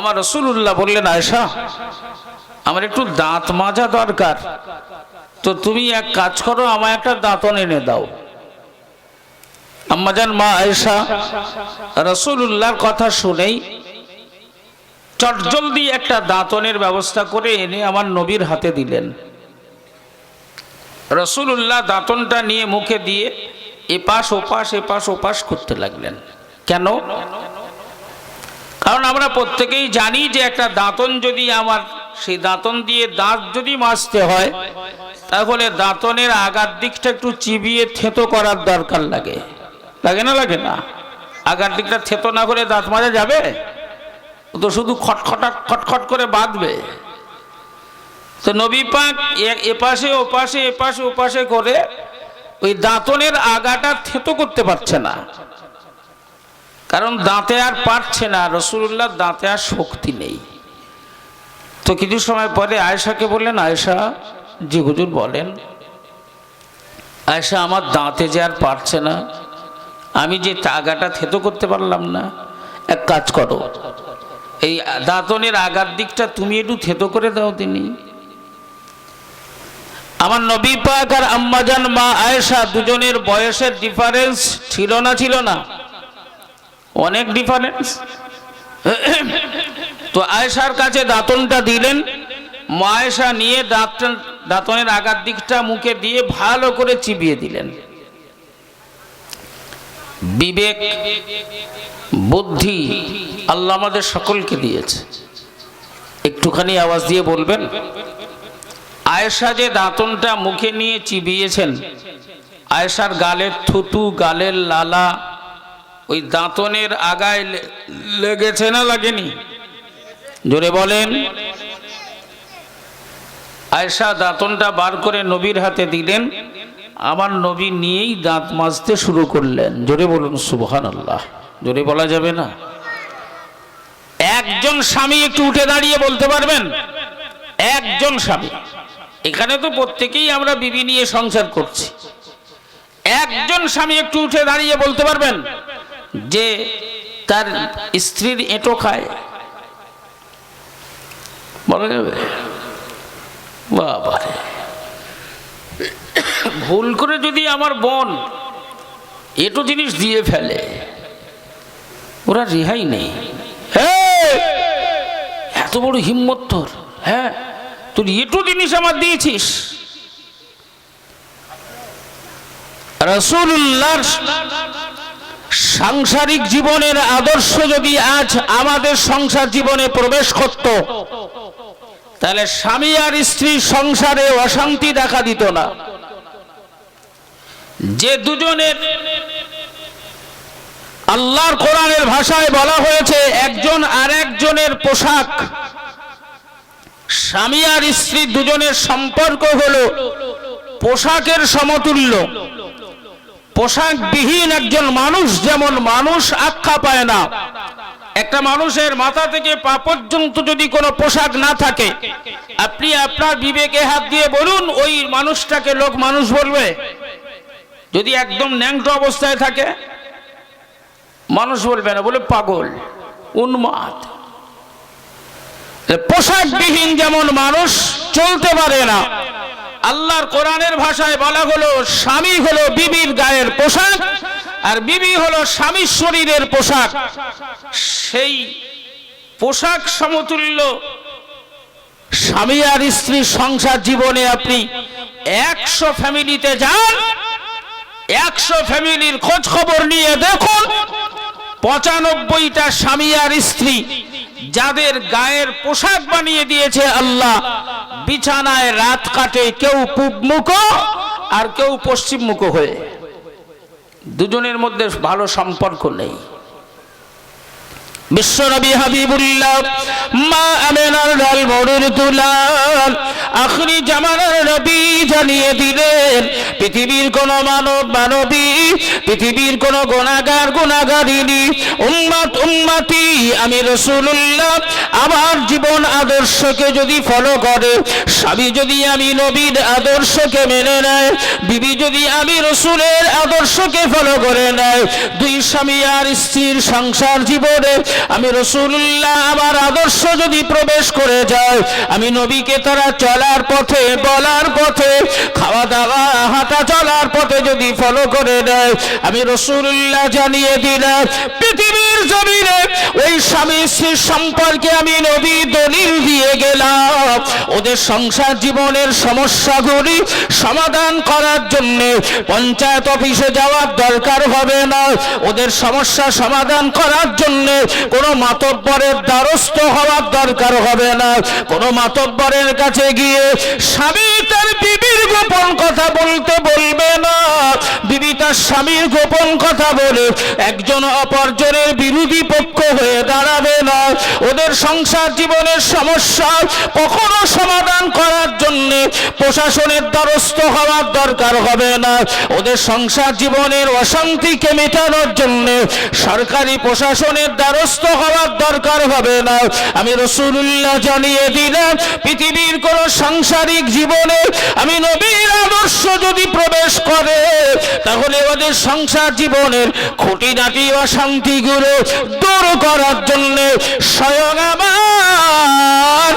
আমার রাসূলুল্লাহ বললেন, আয়েশা আমার একটু দাঁত মাজা দরকার, তো তুমি এক কাজ করো, আমায় একটা দাঁতন এনে দাও। আম্মাজান মা আয়েশা রাসূলুল্লাহর কথা শুনেই চটজলদি একটা দাঁতনের ব্যবস্থা করে এনে আমার নবীর হাতে দিলেন। রাসূলুল্লাহ দাঁতনটা নিয়ে মুখে দিয়ে এপাশ ওপাশ করতে লাগলেন। কেন? কারণ আমরা প্রত্যেকেই জানি যে একটা দাঁতন যদি আমার সেই দাঁতন দিয়ে দাঁত যদি মাজতে হয়, তাহলে দাঁতনের আগার দিকটা একটু চিবিয়ে থেতো করার দরকার লাগে। লাগে না? লাগে না? আগার দিকটা থেতো না করে দাঁত মাজা যাবে? ও তো শুধু খটখট করে বাঁধবে। তো নবী পাক এপাশে ওপাশে করে ওই দাঁতনের আগাটা থেতো করতে পারছে না, কারণ দাঁতে আর পারছে না, রাসূলুল্লাহর দাঁতে আর শক্তি নেই। তো কিছু সময় পরে আয়েশাকে বললেন, আয়েশা, জি হুজুর বলেন। আয়েশা, আমার দাঁতে যে আর পারছে না, আমি যে আগাটা থেতো করতে পারলাম না, এক কাজ করো, এই দাঁতনের আগার দিকটা তুমি একটু থেতো করে দাও। তিনি আমার নবী পাক আর আম্মাজান মা আয়েশা দুজনের বয়সের ডিফারেন্স ছিল না? অনেক ডিফারেন্স। তো আয়েশার কাছে দাঁতনটা দিলেন। মা আয়েশা নিয়ে দাঁতনের আগার দিকটা মুখে দিয়ে ভালো করে চিবিয়ে দিলেন। বিবেক বুদ্ধি আল্লাহ আমাদের সকলকে দিয়েছে। একটুখানি আওয়াজ দিয়ে বলবেন, আয়েশা যে দাঁতনটা মুখে নিয়ে চিবিয়েছেন, আয়েশার গালের থুতু, গালের লালা ওই দাঁতনের আগায় লেগেছে না লাগেনি? জোরে বলেন। আয়েশা দাঁতনটা বার করে নবীর হাতে দিলেন। আমার নবী নিয়েই দাঁত মাজতে শুরু করলেন। জোরে বলুন সুবহানাল্লাহ। জোরে বলা যাবে না? একজন স্বামী একটু উঠে দাঁড়িয়ে বলতে পারবেন? একজন স্বামী, এখানে তো প্রত্যেকেই আমরা বিবি নিয়ে সংসার করছি, একজন স্বামী একটু উঠে দাঁড়িয়ে বলতে পারবেন যে তার স্ত্রীর এঁটো খায়? বলা যাবে? বাবা, ভুল করে যদি আমার বোন এঁটো জিনিস দিয়ে ফেলে, ওরা রেহাই নেই। এত বড় হিম্মত তোর! হ্যাঁ, তুই এঁটো জিনিস আমার দিয়েছিস। রাসূলুল্লাহর সাংসারিক জীবনের আদর্শ যদি আজ আমাদের সংসার জীবনে প্রবেশ করত, তাহলে স্বামী আর স্ত্রী সংসারে অশান্তি দেখা দিত না। যে দুজনের আল্লাহর কোরআনের ভাষায় বলা হয়েছে একজন আরেকজনের পোশাক, স্বামী আর স্ত্রী দুজনের সম্পর্ক হলো পোশাকের সমতুল্য। পোশাকবিহীন একজন মানুষ যেমন মানুষ আখ্যা পায় না, একটা মানুষের মাথা থেকে পা পর্যন্ত যদি কোনো পোশাক না থাকে, আপনি আপনার বিবেকে হাত দিয়ে বলুন ওই মানুষটাকে লোক মানুষ বলবে? যদি একদম ন্যাংটো অবস্থায় থাকে, মানুষ বলবে না, বলে পাগল, উন্মাদ। পোশাকবিহীন যেমন মানুষ চলতে পারে না, আল্লাহর কোরআনের ভাষায় বলা হলো স্বামী হলো বিবির গায়ের পোশাক, আর বিবি হলো স্বামীর শরীরের পোশাক। সেই পোশাক সমতুল্য স্বামী আর স্ত্রীর সংসার জীবনে আপনি 100 ফ্যামিলিতে যান, 100 ফ্যামিলির খোঁজ খবর নিয়ে দেখুন, 95টা স্বামী আর স্ত্রী যাদের গায়ের পোশাক বানিয়ে দিয়েছে আল্লাহ, বিছানায় রাত কাটে কেউ পূব মুখ আর কেউ পশ্চিম মুখ হয়ে। দুজনের মধ্যে ভালো সম্পর্ক নেই। বিশ্বনবী হাবিবুল্লাহ মা আমেনার লাল মোড়ের দুলাল আখরি জামানার নবী জানিয়ে দিলেন, পৃথিবীর কোন মানবী, পৃথিবীর কোন গুনাহগারিনী উম্মতি আমি রাসূলুল্লাহ আমার জীবন আদর্শকে যদি ফলো করে, স্বামী যদি আমি নবীর আদর্শকে মেনে নেয়, বিবি যদি আমি রাসূলের আদর্শকে ফলো করে নেয়, দুই স্বামী আর স্ত্রীর সংসার জীবনে আমি রাসূলুল্লাহ আমার আদর্শ যদি প্রবেশ করে যায়, আমি নবীকে তারা চলার পথে, বলার পথে, খাওয়া দাওয়া হাঁটা চলার পথে যদি ফলো করে দেয়, আমি রাসূলুল্লাহ জানিয়ে দিলাম পৃথিবীর জমিনে ওই স্বামী স্ত্রীর সম্পর্কে আমি নবী দলিল দিয়ে গেলাম। ওদের সংসার জীবনের সমস্যাগুলি সমাধান করার জন্য পঞ্চায়েত অফিসে যাওয়ার দরকার হবে না। ওদের সমস্যা সমাধান করার জন্য কোনো মাতব্বরের দ্বারস্থ হওয়ার দরকার হবে না। কোনো মাতব্বরের কাছে গিয়ে স্বামী তার বিবির গোপন কথা বলতে বলবে না, বিবি তার স্বামীর গোপন কথা বলে একজন অপরজনের বিরোধী পক্ষ হয়ে দাঁড়াবে না। ওদের সংসার জীবনের সমস্যা কখনো সমাধান করার জন্য প্রশাসনের দ্বারস্থ হওয়ার দরকার হবে না। ওদের সংসার জীবনের অশান্তিকে মেটানোর জন্য সরকারি প্রশাসনের দ্বারস্থ হওয়ার দরকার হবে না। আমি রাসূলুল্লাহ জানিয়ে দিলাম পৃথিবীর কোন সাংসারিক জীবনে আমি নবীর আদর্শ যদি প্রবেশ করে, তাহলে ওদের সংসার জীবনের খুঁটিনাটি অশান্তিগুলো দূর করার জন্য স্বয়ং আমার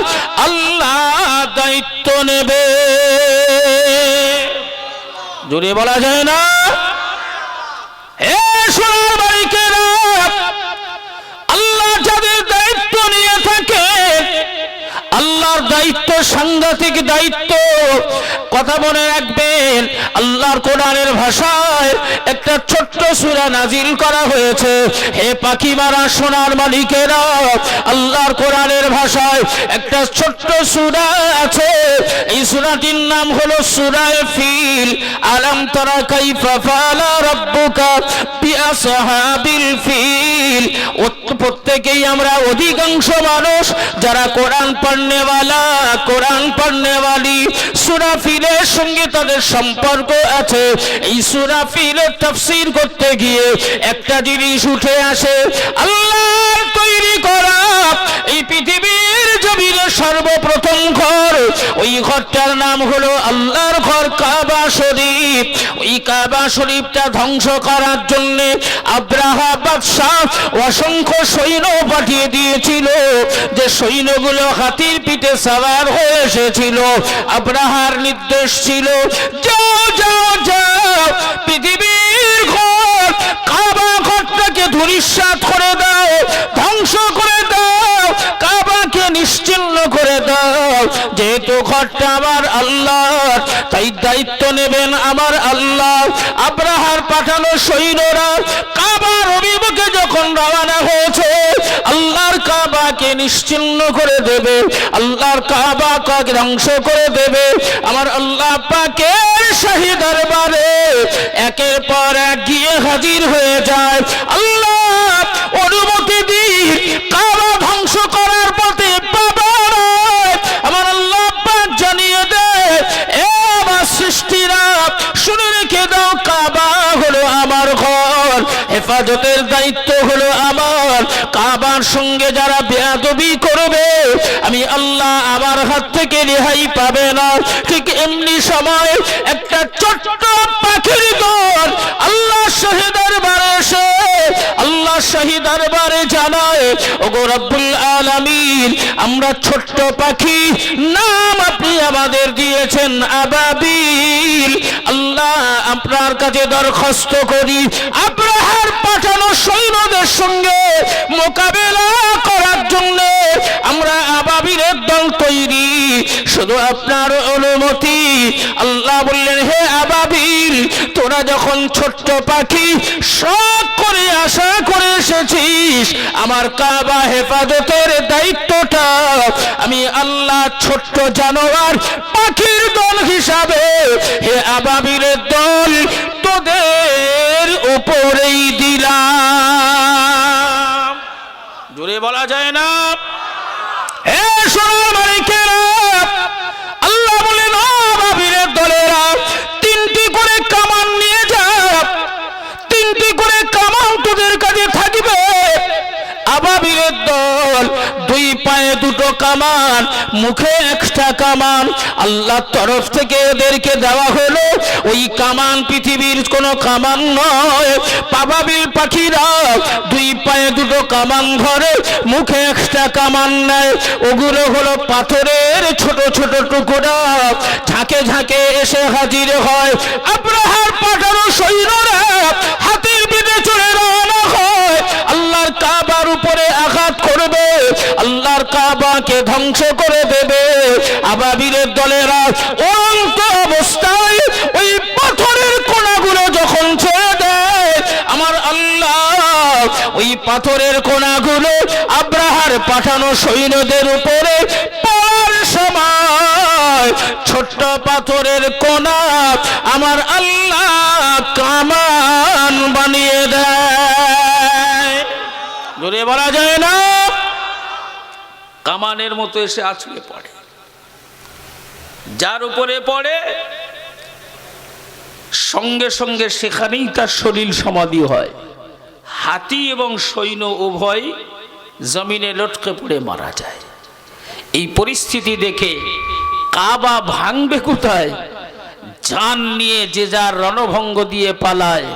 আল্লাহ দায়িত্ব নেবে। জোরে বলা যায় না? হে সোনার মালিকেরা, আল্লাহ যাদের দায়িত্ব নিয়ে থাকে, আল্লাহর দায়িত্ব সাংঘাতিক দায়িত্ব। কথা মনে রাখবেন, আল্লাহর কোরআনের ভাষায় একটা ছোট্ট সূরা নাজিল করা হয়েছে। হে পাখি মারা সোনার মালিকেরা, আল্লাহর কোরআনের ভাষায় একটা ছোট্ট সূরা আছে। এই সূরাটির নাম হলো সূরা ফিল। আলাম তারা কাইফা ফাআলা রাব্বুকা বিআসহাবিল ফিল। প্রত্যেকেই আমরা, অধিকাংশ মানুষ যারা কোরআন পড়নেওয়ালা, কোরআন পড়নেওয়ালি, সূরা ফিলের সঙ্গে তাদের সম্পর্ক আছে। এই সূরা ফিলের তাফসীর করতে গিয়ে একটা জিনিস উঠে আসে, আল্লাহর তৈরি করা এই পৃথিবীর জমিনে সর্বপ্রথম ঘর, ওই ঘরটার নাম হলো আল্লাহর ঘর কাবা শরীফ। ওই কাবা শরীফটা ধ্বংস করার জন্য আব্রাহা বাদশাহ অসংখ্য সৈন্য পাঠিয়ে দিয়েছিল, যে সৈন্যগুলো হাতির পিঠে সওয়ার হয়ে এসেছিল। আব্রাহার নির্দেশ ছিল, যাও যাও যাও, পৃথিবীর ঘর কাবা ঘরটাকে ধূলিসাৎ করে দাও, ধ্বংস করে দাও, কাবাকে নিশ্চিহ্ন করে দাও। যেহেতু ঘরটা আমার আল্লাহর, তাই দায়িত্ব নেবেন আমার আল্লাহ। আব্রাহার পাঠানো সৈন্যরা কাবার অভিমুখে যখন রওনা হয়েছে, আল্লাহর কাবাকে নিশ্চিহ্ন করে দেবে, আল্লাহর কাবাকে ধ্বংস করে দেবে। আমার আল্লাহ পাকের শাহী দরবারে একের পর এক গিয়ে হাজির হয়ে যায়। আল্লাহ অনুমতি দিন, কাবা ধ্বংস করার পথে বাবা আমার আল্লাহ পাক জানিয়ে দেয়, এ আমার সৃষ্টিরা শুনে রেখে দাও, কাবা হলো আমার ঘর, হেফাজতের দায়িত্ব হলো আমার। কাবার সঙ্গে যারা বেয়াদবি করবে, আমি আল্লাহ আমার হাত থেকে রেহাই পাবে না। ঠিক এমনি সময় একটা ছোট্ট পাখির দল আল্লাহ শাহী দরবারে এসে, আল্লাহ শাহী দরবারে জানায়, ওগো রব্বুল আলামিন, আমরা ছোট্ট পাখি, নাম আপনি আমাদের দিয়েছেন আবাবিল। আল্লাহ আপনার কাছে দরখাস্ত করি, আব্রাহার পাঠানো সৈন্যদের সঙ্গে মোকাবেলা করার জন্য আমরা আবাবিলের দল তৈরি, শুধু আপনার অনুমতি। আল্লাহ বললেন, হে আবাবিল, তোরা যখন ছোট্ট পাখি, শখ করে আশা করে এসেছিস, আমার কাবা হেফাজতের দায়িত্বটা আমি আল্লাহ ছোট্ট জানোয়ার পাখির দল হিসাবে, হে আবাবিলের দল, তোদের উপরেই দিলাম। জোরে বলা যায় না? হে সোনার মালিকেরা, আল্লাহ বলেন, আবাবিলের দলেরা তিনটি করে কামান নিয়ে যা, তিনটি করে কামান তোদের কাছে থাকবে। আবাবিলের দল দুই পায়ে দুটো কামান, মুখে একটা কামান, আল্লাহর তরফ থেকে এদেরকে দেওয়া হলো। ওই কামান পৃথিবীর কোনো কামান নয়। পাবাবিল পাখিরা দুই পায়ে দুটো কামান ধরে, মুখে একটা কামান নেয়। ওগুলো হলো পাথরের ছোট ছোট টুকরা, ঝাঁকে ঝাঁকে এসে হাজির হয়। আব্রাহার পাঠানো সৈন্যরা হাতির পিঠে চড়ে রওনা হয়, আল্লাহর কাবার উপরে আঘাত করবে, আল্লাহর কাবাকে ধ্বংস করে দেবে। আবাবিলের দলেরা অনন্ত অবস্থায় ওই পাথরের কোণাগুলো যখন ছেড়ে দেয়, আমার আল্লাহ ওই পাথরের কোণাগুলো আব্রাহার পাঠানো সৈন্যদের উপরে পড়ার সময় ছোট্ট পাথরের কোণা আমার আল্লাহ কামান বানিয়ে দেয়। জোরে বলা যায় না? কামানের মতো এসে আছড়ে পড়ে। যার উপরে পড়ে সঙ্গে সঙ্গে সেখানেই তার শরীর সমাধি হয়। হাতি এবং সৈন্য উভয় জমিনে লটকে পড়ে মারা যায়। এই পরিস্থিতি দেখে কাবা ভাঙবে কোথায়, জান নিয়ে যে যার রণভঙ্গ দিয়ে পালায়।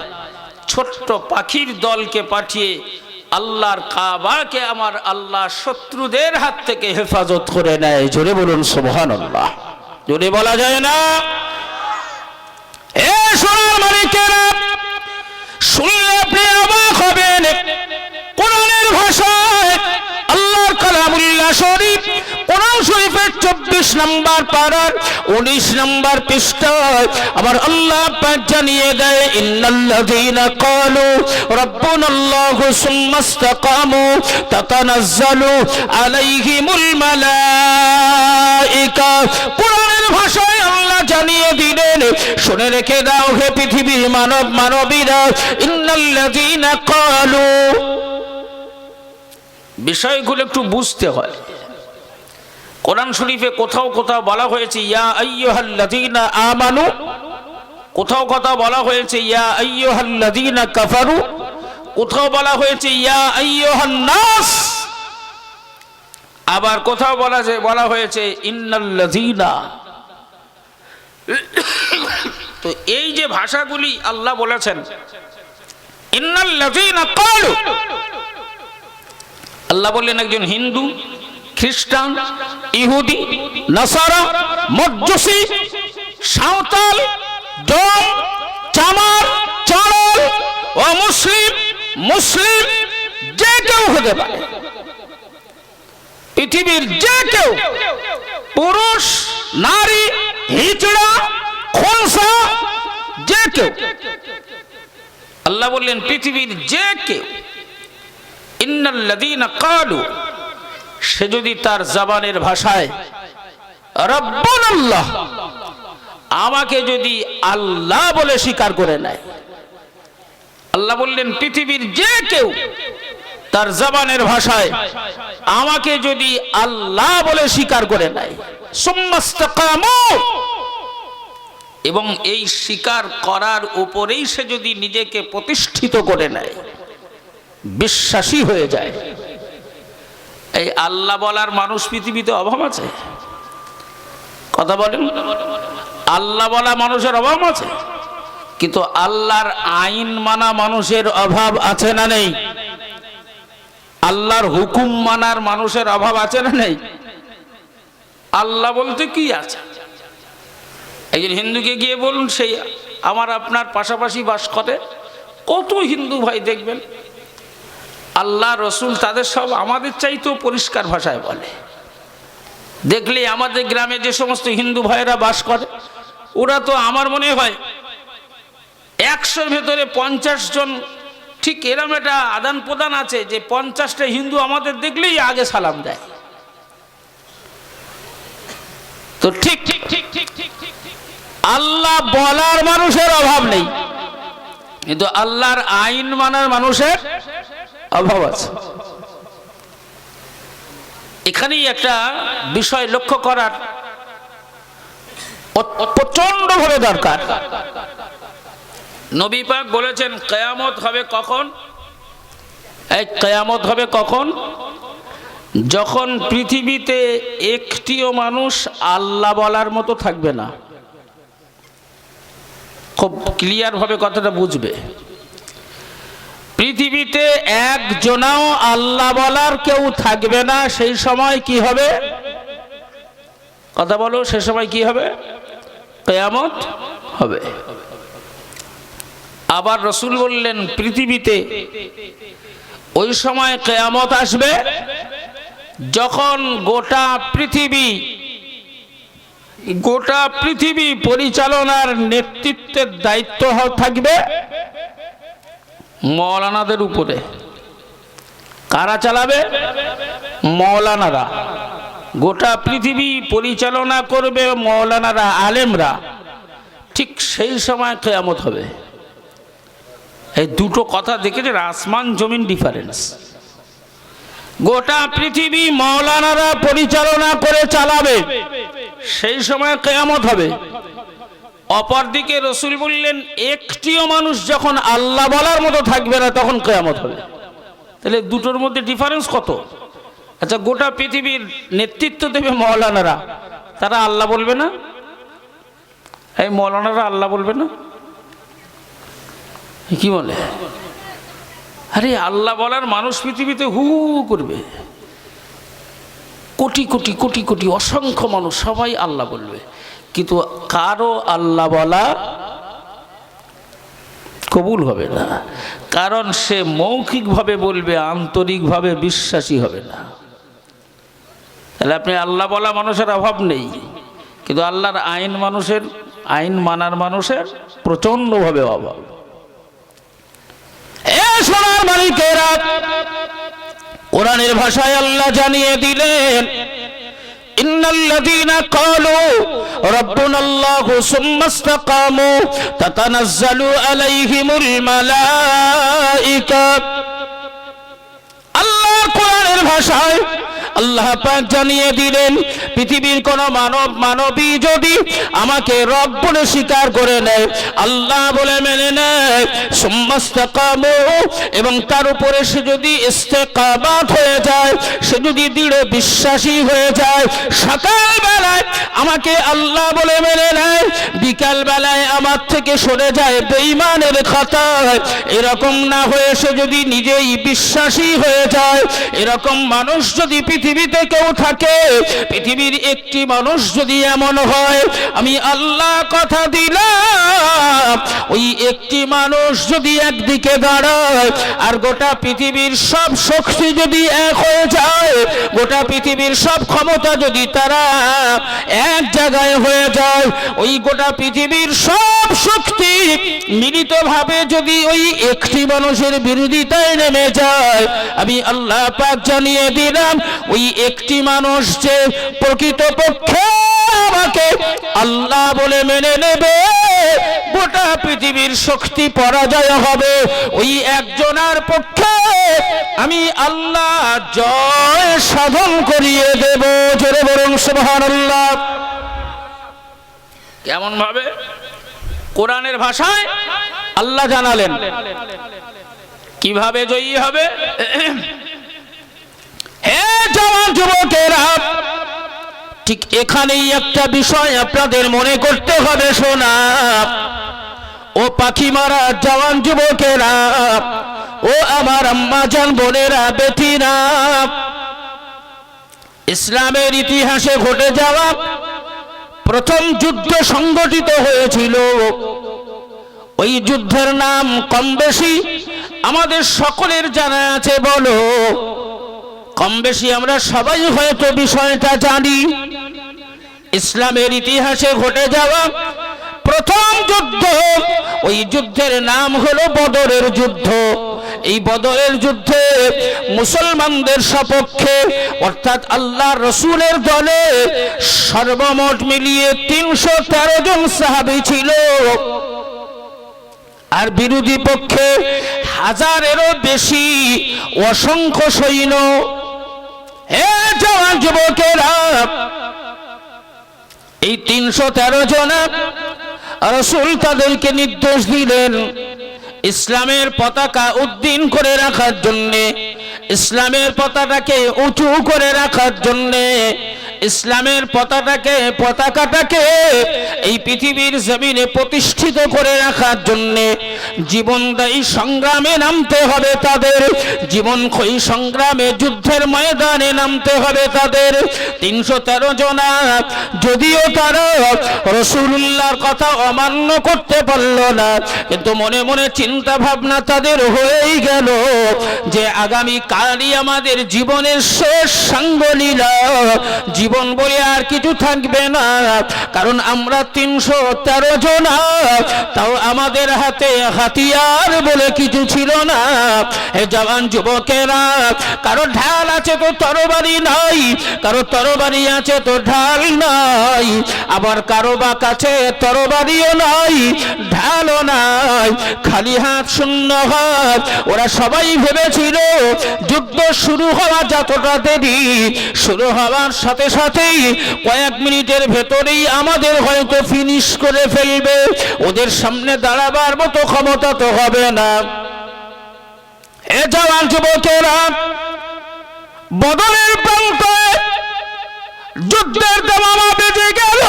ছোট্ট পাখির দলকে পাঠিয়ে আল্লাহর কাবাকে আমার আল্লাহ শত্রুদের হাত থেকে হেফাজত করে নেয়। জোরে বলুন সুবহানাল্লাহ। জোরে বলা যায় না? এ সোনার মালিকেরা, শুনলে আপনি অবাক হবেন। কোরআনের ভাষায় আল্লাহর কালামুল্লাহ শরীফ, কোরআন শরীফের 24 নম্বর পারার 19 নম্বর পৃষ্ঠায় আমার আল্লাহ পাক জানিয়ে দেয়, ইন্নাল্লাযীনা ক্বালু রাব্বুনাল্লাহু সুম্মা ইসতাকামু তাতানাজ্জালু আলাইহিমুল মালায়েকা। কোরআনের ভাষায় আল্লাহ জানিয়ে দিলেন, শুনে রেখে দাও হে পৃথিবীর মানব মানবীরা, ইন্নাল্লাযীনা ক্বালু, বিষয়গুলো একটু বুঝতে হয়। কোরআন শরীফে কোথাও কোথাও বলা হয়েছে ইয়া আইয়ুহাল্লাযীনা আমানু, কোথাও কোথাও বলা হয়েছে ইয়া আইয়ুহাল্লাযীনা কাফারু, কোথাও বলা হয়েছে ইয়া আইয়ুহান নাস, আবার কোথাও বলা হয়েছে ইন্নাল্লাযীনা। তো এই যে ভাষাগুলি আল্লাহ বলেছেন, ইন্নাল্লাযীনা ক্বালু, আল্লাহ বললেন একজন হিন্দু, খ্রিস্টান, ইহুদি, নাসারা, মজ্জুসি, সাঁওতাল, ডোম, চামার, চাড়ল ও মুসলিম, মুসলিম যে কেউ হতে পারে, পৃথিবীর যে কেউ, পুরুষ, নারী, হিজড়া, খোলসা, যে কেউ। আল্লাহ বললেন পৃথিবীর যে কেউ, ইন্নাল্লাযীনা ক্বালু, সে যদি তার জবানের ভাষায় রাব্বুনাল্লাহ, আমাকে যদি আল্লাহ বলে স্বীকার করে নেয়, আল্লাহ বললেন পৃথিবীর যে কেউ তার জবানের ভাষায় আমাকে যদি আল্লাহ বলে স্বীকার করে নেয়, সুম্মা ইসতাকামু, এবং এই স্বীকার করার উপরেই সে যদি নিজেকে প্রতিষ্ঠিত করে নেয়, বিশ্বাসী হয়ে যায়। এই আল্লাহ বলার মানুষ পৃথিবীতে অভাব আছে? কথা বলেন। আল্লাহ বলা মানুষের অভাব আছে, কিন্তু আল্লাহর আইন মানা মানুষের অভাব আছে না নেই? আল্লাহর হুকুম মানার মানুষের অভাব আছে না নেই? আল্লাহ বলতে কি আছে? একজন হিন্দুকে গিয়ে বলুন, সেই আমার আপনার পাশাপাশি বাস করে কত হিন্দু ভাই দেখবেন, আল্লাহ রসুল তাদের সব আমাদের চাইতেও পরিষ্কার ভাষায় বলে। দেখলে আমাদের গ্রামে যে সমস্ত হিন্দু ভাইয়েরা বাস করে, ওরা তো আমার মনে হয় 100 ভেতরে 50 জন ঠিক এরম একটা আদান প্রদান আছে যে 50টা হিন্দু আমাদের দেখলেই আগে সালাম দেয়। তো ঠিক ঠিক ঠিক ঠিক ঠিক ঠিক আল্লাহ বলার মানুষের অভাব নেই, কিন্তু আল্লাহর আইন মানার মানুষের অভাব আছে। এখানেই একটা বিষয় লক্ষ্য করার প্রচন্ড ভাবে দরকার। নবী পাক বলেছেন কিয়ামত হবে কখন? এই কিয়ামত হবে কখন? যখন পৃথিবীতে একটিও মানুষ আল্লাহ বলার মতো থাকবে না, খুব ক্লিয়ার ভাবে কথাটা বুঝবে, পৃথিবীতে একজনাও আল্লাহ বলার কেউ থাকবে না, সেই সময় কি হবে? কথা বলো, সে সময় কি হবে? কিয়ামত হবে। আবার রাসূল বললেন পৃথিবীতে ওই সময় কিয়ামত আসবে যখন গোটা পৃথিবী পরিচালনার নেতৃত্বের দায়িত্ব থাকবে মৌলানাদের উপরে। কারা চালাবে? মৌলানারা। গোটা পৃথিবী পরিচালনা করবে মৌলানারা, আলেমরা। ঠিক সেই সময় কিয়ামত হবে। এই দুটো কথা দেখেছেন, আসমান জমিন ডিফারেন্স। গোটা পৃথিবী মৌলানারা পরিচালনা করে চালাবে, সেই সময় কিয়ামত হবে। অপরদিকে রাসূল বললেন একটিও মানুষ যখন আল্লাহ বলার মতো থাকবে না, তখন কিয়ামত হবে। তাহলে দুটোর মধ্যে ডিফারেন্স কত? আচ্ছা, গোটা পৃথিবীর নেতৃত্ব দেবে মৌলানারা, তারা আল্লাহ বলবে না? এই মৌলানারা আল্লাহ বলবে না? কি বলে? আরে আল্লাহ বলার মানুষ পৃথিবীতে হু করবে, কোটি কোটি কোটি কোটি অসংখ্য মানুষ সবাই আল্লাহ বলবে, কিন্তু কারো আল্লাহ বলা কবুল হবে না, কারণ সে মৌখিকভাবে বলবে, আন্তরিকভাবে বিশ্বাসী হবে না। তাহলে আপনি আল্লাহ বলা মানুষের অভাব নেই, কিন্তু আল্লাহর আইন মানার মানুষের প্রচন্ডভাবে অভাব। সোনার মালিকেরা, কোরআনের ভাষায় আল্লাহ জানিয়ে দিলেন ইন্নাল্লাযীনা ক্বালু রাব্বুনাল্লাহু সুম্মা ইসতাকামু তাতানাজ্জালু আলাইহিমুল মালায়েকা। আল্লাহ কোরআনের ভাষায় আল্লাহ পাক জানিয়ে দিলেন পৃথিবীর কোন মানবী যদি আমাকে রব বলে স্বীকার করে নেয়, আল্লাহ বলে মেনে নেয়, সুম্মা ইসতাকামু, এবং তার উপরে সে যদি ইস্তেকামাত হয়ে যায়, সে যদি দৃঢ় বিশ্বাসী হয়ে যায়, সকাল বেলায় আমাকে আল্লাহ বলে মেনে নেয়, বিকাল বেলায় আমার থেকে সরে যায় বেঈমানের খাতায়, এরকম না হয়ে সে যদি নিজেই বিশ্বাসী হয়ে যায়, এরকম মানুষ যদি পৃথিবীতে কেউ থাকে, পৃথিবীর একটি মানুষ যদি এমন হয়, আমি আল্লাহ কথা দিলাম, ওই একটি মানুষ যদি একদিকে দাঁড়ায় আর গোটা পৃথিবীর সব শক্তি যদি এক হয়ে যায়, গোটা পৃথিবীর সব ক্ষমতা যদি তারা এক জায়গায় হয়ে যায়, ওই গোটা পৃথিবীর সব শক্তি মিলিতভাবে যদি ওই একটি মানুষের বিরোধিতায় নেমে যায়, আমি আল্লাহ পাক জানিয়ে দিলাম ওই একটি মানুষ যে প্রকৃতপক্ষে আমাকে আল্লাহ বলে মেনে নেবে, গোটা পৃথিবীর শক্তি পরাজয় হবে, ওই একজনের পক্ষে আমি আল্লাহ জয় সাধন করিয়ে দেব। জোরে বলুন সুবহানাল্লাহ। কেমন ভাবে কোরআনের ভাষায় আল্লাহ জানালেন কিভাবে জয়ী হবে। হে জওয়ান যুবকেরা, ঠিক এখানেই একটা বিষয় আপনাদের মনে করতে হবে। শোনা ও পাখি মারা জওয়ান যুবকেরা, ও আমার আম্মা জান বোনেরা, বেটিরা, ইসলামের ইতিহাসে ঘটে যাওয়া প্রথম যুদ্ধ সংগঠিত হয়েছিল। ওই যুদ্ধের নাম কম বেশি আমাদের সকলের জানা আছে। বলো, কম বেশি আমরা সবাই হয়তো বিষয়টা জানি। ইসলামের ইতিহাসে ঘটে যাওয়া প্রথম যুদ্ধ, ওই যুদ্ধের নাম হলো বদরের যুদ্ধ। এই বদরের যুদ্ধে মুসলমানদের সপক্ষে অর্থাৎ আল্লাহ রসুলের দলে সর্বমোট মিলিয়ে 313 জন সাহাবী ছিল, আর বিরোধী পক্ষে 1000-এরও বেশি অসংখ্য সৈন্য। হে জওয়ান যুবকেরা, এই 313 জন রাসূল তাদেরকে নির্দেশ দিলেন ইসলামের পতাকা উদ্দিন করে রাখার জন্য, ইসলামের পতাকাকে উঁচু করে রাখার জন্যে, ইসলামের পতাকাটাকে এই পৃথিবীর জমিনে প্রতিষ্ঠিত করে রাখার জন্যে জীবনদায়ী সংগ্রামে নামতে হবে তাদের, জীবনক্ষয়ী সংগ্রামে যুদ্ধের ময়দানে নামতে হবে তাদের। 313 জনা যদিও তারা রাসূলুল্লাহর কথা অমান্য করতে পারল না, কিন্তু মনে মনে চিন্তা ভাবনা তাদের হয়েই গেল যে আগামী কালই আমাদের জীবনের শেষ সাঙ্গলীলা, জীবন বলে আর কিছু থাকবে না। কারণ আমরা 313 জনা, তাও আমাদের হাতে হাতিয়ার বলে কিছু ছিল না। হে জওয়ান যুবকেরা, কারো ঢাল আছে তো তরবারি নাই, কারো তরবারি আছে তো ঢাল নাই, আবার কারো বা কাছে তরবারিও নাই ঢালও নাই, খালি হাত শূন্য হাত। ওরা সবাই ভেবেছিল যুদ্ধ শুরু হওয়া যতটা দেরি, শুরু হওয়ার সাথে সাথেই কয়েক মিনিটের ভেতরেই আমাদের হয়তো ফিনিশ করে ফেলবে, ওদের সামনে দাঁড়াবার মতো ক্ষমতা তো হবে না। এ জওয়ান যুবকেরা, বদরের প্রান্তে যুদ্ধের দামামা বেজে গেল।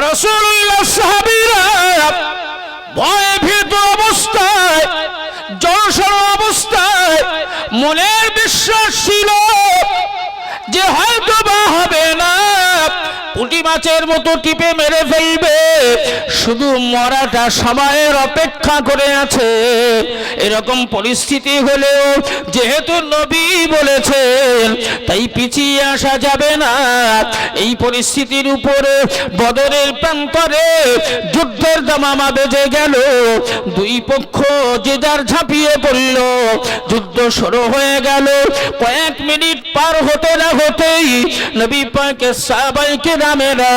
রাসূলুল্লাহ সাহাবীরা ভয়ে ভীত অবস্থায়, জড়সড় অবস্থায়, মনের বিশ্বাস ছিল যে হয়তো বা হবে না, পুঁটি মাছের মতো টিপে মেরে ফেলবে, শুধু মরাটা সময়ের অপেক্ষা করে আছে। এরকম পরিস্থিতি হলেও যেহেতু নবী বলেছেন তাই পিছিয়ে আসা যাবে না। এই পরিস্থিতির উপরে বদরের প্রান্তরে যুদ্ধের দামামা বেজে গেল। দুই পক্ষ যে যার ঝাঁপিয়ে পড়ল, যুদ্ধ শুরু হয়ে গেল। কয়েক মিনিট পার হতে না হতেই নবী পাকের সাহাবায়ে কেরামেরা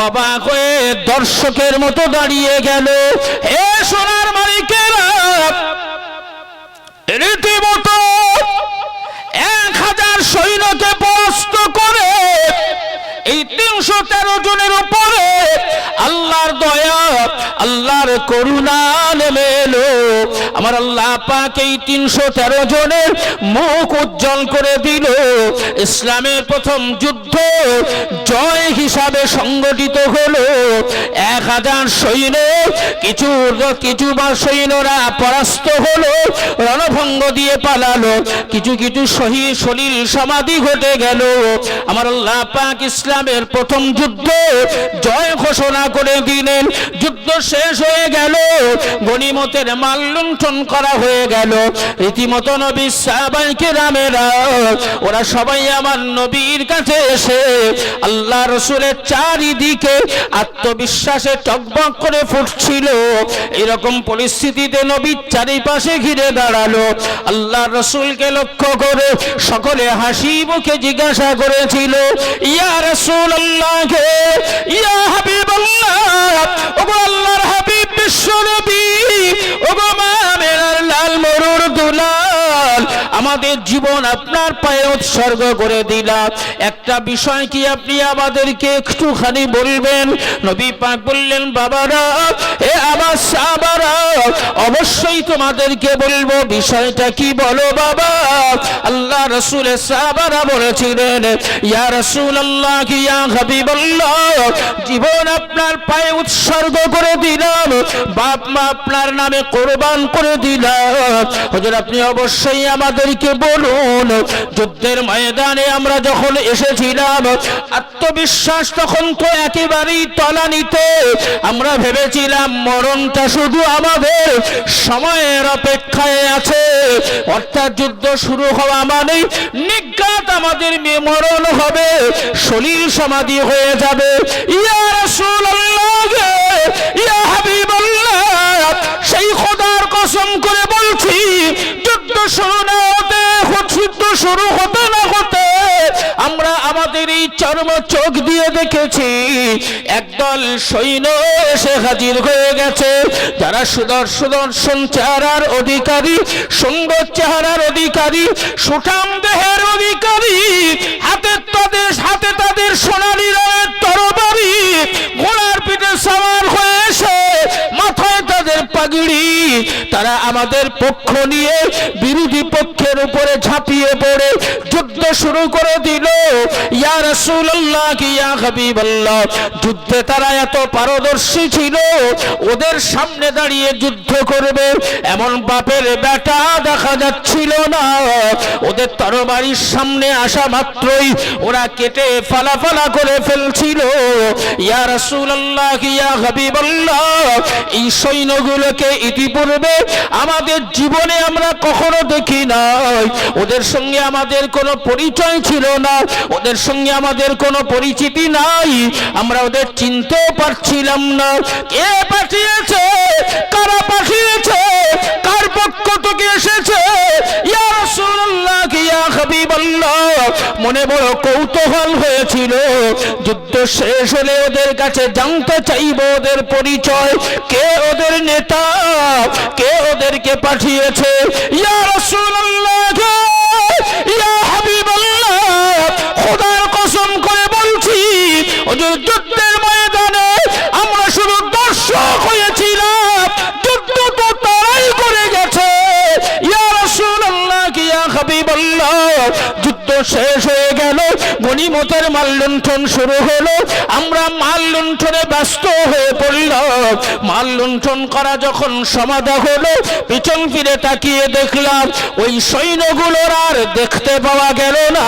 অবাক হয়ে দর্শকের মতো দাঁড়িয়ে গেল। হে সোনার মালিকেরা, রীতিমতো 1000 সৈন্যকে পরাস্ত করে এই 313 জনের উপরে আল্লাহর দয়া, আল্লাহর করুণা নেমে এলো। আমার আল্লাহ পাক এই 313 জনের মুখ উজ্জ্বল করে দিল। ইসলামের প্রথম যুদ্ধ জয় হিসাবে সংগঠিত হলো। 1000 সৈন্য, কিছু বা সৈন্যরা পরাস্ত হলো, রণভঙ্গ দিয়ে পালালো, কিছু শরীর সমাধি ঘটে গেল। আমার আল্লাহ পাক ইসলামের প্রথম যুদ্ধ জয় ঘোষণা করে দিলেন। যুদ্ধ শেষ হয়ে গেল, গনিমতের মাল লুণ্ঠন করা হয়ে গেল। রীতিমতো নবী সাহাবায়ে কেরামেরা ওরা সবাই আমার নবীর কাছে এসে আল্লাহ রাসূলের চারিদিকে আত্মবিশ্বাসে টকবক করে ফুটছিল। এরকম পরিস্থিতিতে নবীর চারিপাশে ঘিরে দাঁড়ালো। আল্লাহ রাসূলকে লক্ষ্য করে সকলে হাসি মুখে জিজ্ঞাসা করেছিল, ইয়া রাসূলুল্লাহ, ইয়া হাবিবাল্লাহ, ওগো আল্লাহর হাবিব বিশ্ব নবী, ওগো মামেনার লাল মরুর দুলাল, আমাদের জীবন আপনার পায়ে উৎসর্গ করে দিলাম। একটা বিষয় কি আপনি আমাদেরকে একটুখানি বলবেন? নবী পাক বললেন, বাবারা, এ আমার সাহাবারা, অবশ্যই তোমাদেরকে বলবো। বিষয়টা কি বলো বাবা? আল্লাহ রাসূলের সাহাবারা বলেছিলেন, ইয়া রাসূলুল্লাহ, ইয়া হাবিবাল্লাহ, জীবন আপনার পায়ে উৎসর্গ করে দিলাম, বাপ মা আপনার নামে কোরবান করে দিলাম। হুজুর, আপনি অবশ্যই আমাদেরকে বলুন, যুদ্ধের ময়দানে আমরা যখন এসেছিলাম, আত্মবিশ্বাস তখন তো একেবারেই তলানিতে। আমরা ভেবেছিলাম মরণটা শুধু আমাদের সময়ের অপেক্ষায় আছে, অর্থাৎ যুদ্ধ শুরু হওয়া মানেই নিজ্ঞাত আমাদের মরণ হবে, শরীর সমাধি হয়ে যাবে। ইয়া রাসূলুল্লাহ, ইয়া হাবিবাল্লাহ, সেই খোদার কসম করে বলছি, যুদ্ধ শুরু না হতে আমরা আমাদের এই চর্ম চোখ দিয়ে দেখেছি একদল সৈন্য এসে হাজির হয়ে গেছে, যারা সুদর্শন চেহারার অধিকারী, সুন্দর চেহারার অধিকারী, সুঠাম দেহের অধিকারী, হাতে তাদের সোনালী রঙের তরবারি, ঘোড়ার পিঠে সওয়ার হয়ে এসে মাথায় তাদের পাগড়ি, তারা আমাদের পক্ষ নিয়ে বিরোধী পক্ষের উপরে ঝাঁপিয়ে পড়ে যুদ্ধ শুরু করে দিল। ইয়া রাসূলুল্লাহ ইয়া হাবিবাল্লাহ, যুদ্ধে তারা এত পারদর্শী ছিল, ওদের সামনে দাঁড়িয়ে যুদ্ধ করবে এমন বাপের বেটা দেখা যাচ্ছিল না। ওদের তরবারির সামনে আসা মাত্রই ওরা কেটে ফালা করে ফেলছিল। ইয়া রাসূলুল্লাহ ইয়া হাবিবাল্লাহ, এই সৈন্যগুলোকে ইতিপূর্বে আমাদের জীবনে আমরা কখনো দেখি নাই। ওদের সঙ্গে আমাদের কোনো পরিচয় ছিল না, ওদের সঙ্গে আমাদের কোনো পরিচিতি নাই, আমরা ওদের চিনতেও পারছিলাম না। কে পাঠিয়েছে, কারা পাঠিয়েছে, কার পক্ষ থেকে এসেছে? ইয়া রাসূলুল্লাহ ইয়া হাবিবাল্লাহ, মনে বড় কৌতূহল হয়েছিল। যুদ্ধ শেষ হলে ওদের কাছে জানতে চাইব ওদের পরিচয়, কে ওদের নেতা, কে ওদেরকে পাঠিয়েছে। ইয়া রাসূলুল্লাহ ইয়া হাবিবাল্লাহ, খোদার কসম করে বলছি, হুজুর যুদ্ধের ময়দানে আমরা শুধু দর্শক হয়েছিলাম, যুদ্ধ তো তারাই করে গেছে। ইয়া রাসূলুল্লাহ ইয়া হাবিবাল্লাহ, যুদ্ধ শেষ হয়ে গেল, গনিমতের মাল লুণ্ঠন শুরু হলো, আমরা মাল লুণ্ঠনে ব্যস্ত হয়ে পড়লাম। মাল লুণ্ঠন করা যখন সমাধা হলো, পিছন ফিরে তাকিয়ে দেখলাম ওই সৈন্যগুলোর আর দেখতে পাওয়া গেল না,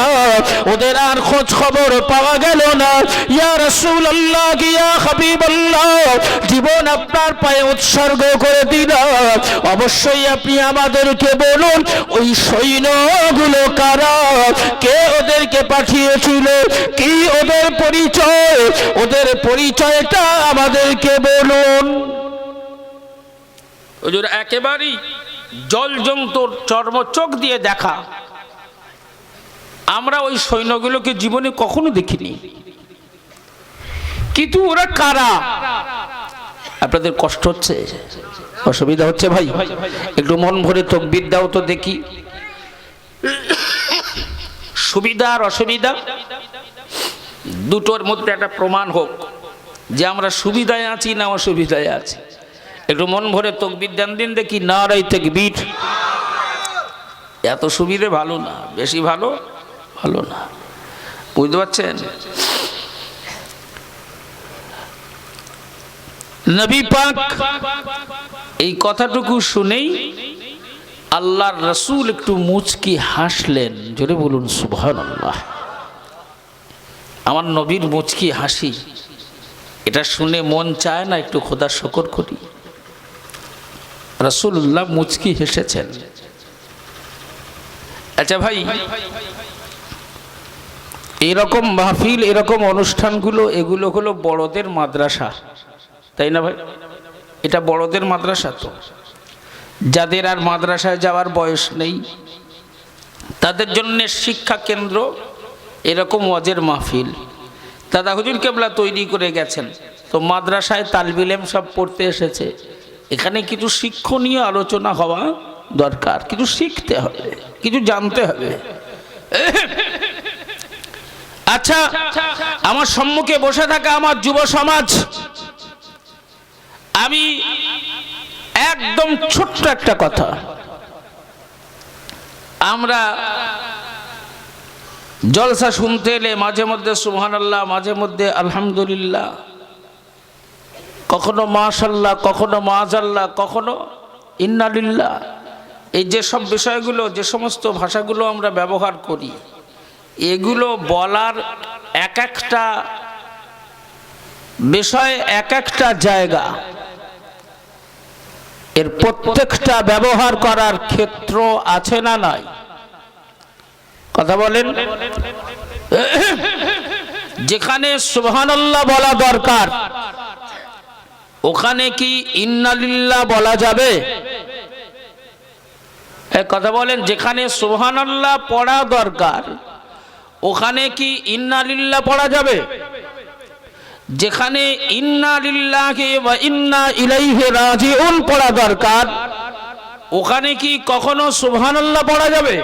ওদের আর খোঁজ খবর পাওয়া গেল না। ইয়া রাসূলুল্লাহ ইয়া হাবিবাল্লাহ, জীবন আপনার পায়ে উৎসর্গ করে দিলাম, অবশ্যই আপনি আমাদেরকে বলুন ওই সৈন্যগুলো কারা, কে ওদেরকে পাঠিয়েছিল, কি ওদের পরিচয়, ওদের পরিচয়টা আমাদেরকে বলুন। হুজুর একেবারেই জল জন্তুর চর্মচোখ দিয়ে দেখা, আমরা ওই সৈন্যগুলোকে জীবনে কখনো দেখিনি, কিন্তু ওরা কারা? আপনাদের কষ্ট হচ্ছে, অসুবিধা হচ্ছে? ভাই একটু মন ভরে তাকবীর দাও তো দেখি। সুবিধা আর অসুবিধা দুটোর মধ্যে একটা প্রমাণ হোক যে আমরা সুবিধায় আছি না অসুবিধায় আছি। একটু মন ভরে তাকবীর দেন দিন দেখি, নারায়ে তাকবীর। এত সুবিধে ভালো না, বেশি ভালো ভালো না, বুঝতে পারছেন? নবী পাক এই কথাটুকু শুনেই আল্লাহর রাসূল একটু মুচকি হাসলেন। জোরে বলুন সুবহানাল্লাহ। আমার নবীর মুচকি হাসি, এটা শুনে মন চায় না একটু খোদার শুকর করি? রাসূলুল্লাহ মুচকি হেসেছেন। আচ্ছা ভাই, এরকম মাহফিল, এরকম অনুষ্ঠানগুলো, এগুলো হলো বড়দের মাদ্রাসা, তাই না ভাই? এটা বড়দের মাদ্রাসা। তো যাদের আর মাদ্রাসায় যাওয়ার বয়স নেই তাদের জন্য শিক্ষা কেন্দ্র এরকম ওয়াজের মাহফিল দাদা হুজুর কেবলা তৈরি করে গেছেন। তো মাদ্রাসায় তালবে ইলম সব পড়তে এসেছে, এখানে কিছু শিক্ষণীয় আলোচনা হওয়া দরকার, কিছু শিখতে হবে, কিছু জানতে হবে। আচ্ছা, আমার সম্মুখে বসে থাকা আমার যুব সমাজ, আমি একদম ছোট্ট একটা কথা, আমরা জলসা শুনতে এলে মাঝে মধ্যে সুবহানাল্লাহ, মাঝে মধ্যে আলহামদুলিল্লাহ, কখনো মাশাআল্লাহ, কখনো মাযাল্লাহ, কখনো ইন্নালিল্লাহ, এই যে সব বিষয়গুলো, যে সমস্ত ভাষাগুলো আমরা ব্যবহার করি, এগুলো বলার এক একটা বিষয়, এক একটা জায়গা, এর প্রত্যেকটা ব্যবহার করার ক্ষেত্র আছে না নাই? কথা বলেন। যেখানে সুবহানাল্লাহ বলা দরকার ওখানে কি ইন্নালিল্লাহ বলা যাবে? কথা বলেন। যেখানে সুবহানাল্লাহ পড়া দরকার ওখানে কি ইন্নালিল্লাহ পড়া যাবে? যেখানে ইন্না লিল্লাহি ওয়া ইন্না ইলাইহি রাজিউন পড়া দরকার ওখানে কি কখনো সুবহানাল্লাহ পড়া যাবে?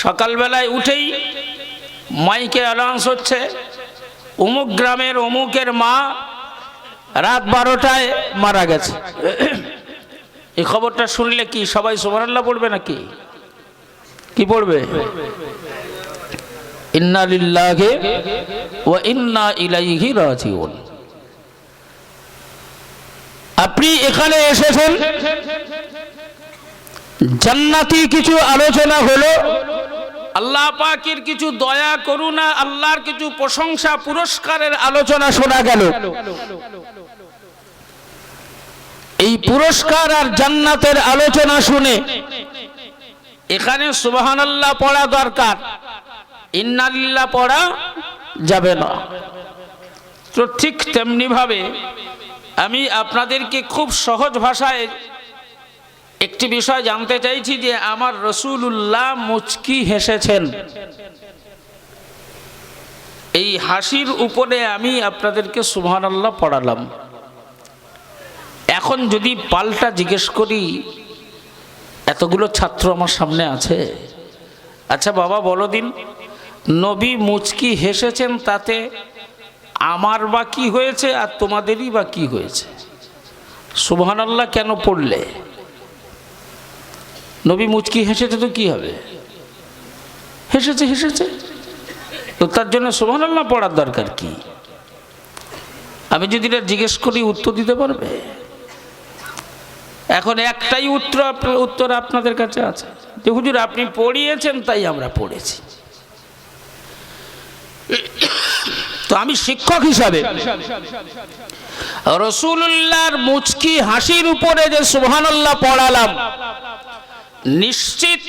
সকালবেলায় উঠেই মাইকে অ্যানাউন্স হচ্ছে, অমুক গ্রামের অমুকের মা রাত 12টায় মারা গেছে। এই খবরটা শুনলে কি সবাই সুবহানাল্লাহ পড়বে নাকি? কি পড়বে? ইন্না লিল্লাহি ওয়া ইন্না ইলাইহি রাজিউন। আপনি এখানে এসেছেন, জান্নাতি কিছু আলোচনা হলো, আল্লাহ পাকের কিছু দয়া করুণা, আল্লাহর কিছু প্রশংসা পুরস্কারের আলোচনা শোনা গেল। এই পুরস্কার আর জান্নাতের আলোচনা শুনে এখানে সুবহানাল্লাহ পড়া দরকার, ইন্না লিল্লাহ পড়া যাবে না। তো ঠিক তেমনি ভাবে আমি আপনাদেরকে খুব সহজ ভাষায় একটি বিষয় জানতে চাইছি যে আমার রাসূলুল্লাহ মুচকি হেসেছেন। এই হাসির উপরে আমি আপনাদেরকে সুবহানাল্লাহ পড়ালাম। এখন যদি পাল্টা জিজ্ঞেস করি, এতগুলো ছাত্র আমার সামনে আছে, আচ্ছা বাবা বলো দিন, নবী মুচকি হেসেছেন তাতে আমার বা কি হয়েছে আর তোমাদেরই বা কি হয়েছে? সুবহানাল্লাহ কেন পড়লে? নবী মুচকি হেসেছে তো কি হবে? হেসেছে হেসেছে তো তার জন্য সুবহানাল্লাহ পড়ার দরকার কি? আমি যদি এটা জিজ্ঞেস করি উত্তর দিতে পারবে? এখন একটাই উত্তর আপনাদের কাছে আছে যে হুজুর আপনি পড়িয়েছেন তাই আমরা পড়েছি। তো আমি শিক্ষক হিসাবে রাসূলুল্লাহর মুচকি হাসির উপরে যে সুবহানাল্লাহ পড়ালাম, নিশ্চিত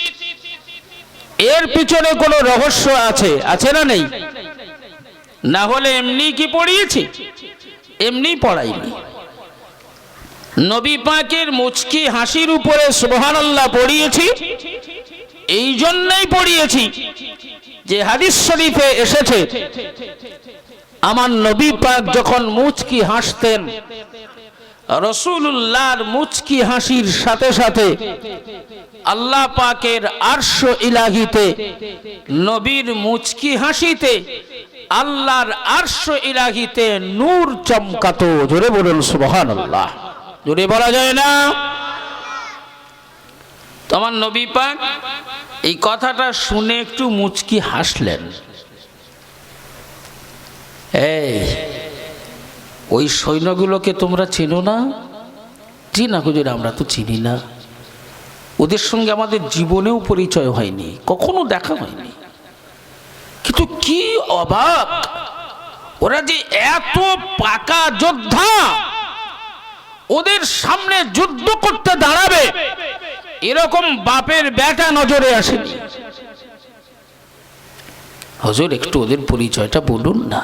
এর পিছনে কোনো রহস্য আছে, আছে না নেই? না হলে এমনি কি পড়িয়েছি? এমনি পড়াইনি। নবী পাকের মুচকি হাসির উপরে সুবহানাল্লাহ পড়িয়েছি, এই জন্যই পড়িয়েছি যে হাদিস শরীফে এসেছে আমার নবী পাক যখন মুচকি হাসতেন, রাসূলুল্লাহর মুচকি হাসির সাথে সাথে আল্লাহ পাকের আরশ ইলাহিতে, নবীর মুচকি হাসিতে আল্লাহর আরশ ইলাহিতে নূর চমকাতো। জোরে বলুন সুবহানাল্লাহ। জোরে বলা যায় না? তোমার নবী পাক এই কথাটা শুনে একটু মুচকি হাসলেন। এই ওই সৈন্যগুলোকে তোমরা চেনো না? জি না হুজুর, আমরা তো চিনি না, ওদের সঙ্গে আমাদের জীবনেও পরিচয় হয়নি, কখনো দেখা হয়নি, কিন্তু কি অবাক, ওরা যে এত পাকা যোদ্ধা, ওদের সামনে যুদ্ধ করতে দাঁড়াবে এরকম বাপের বেটা নজরে আসেনি। হুজুর একটু ওদের পরিচয়টা বলুন না,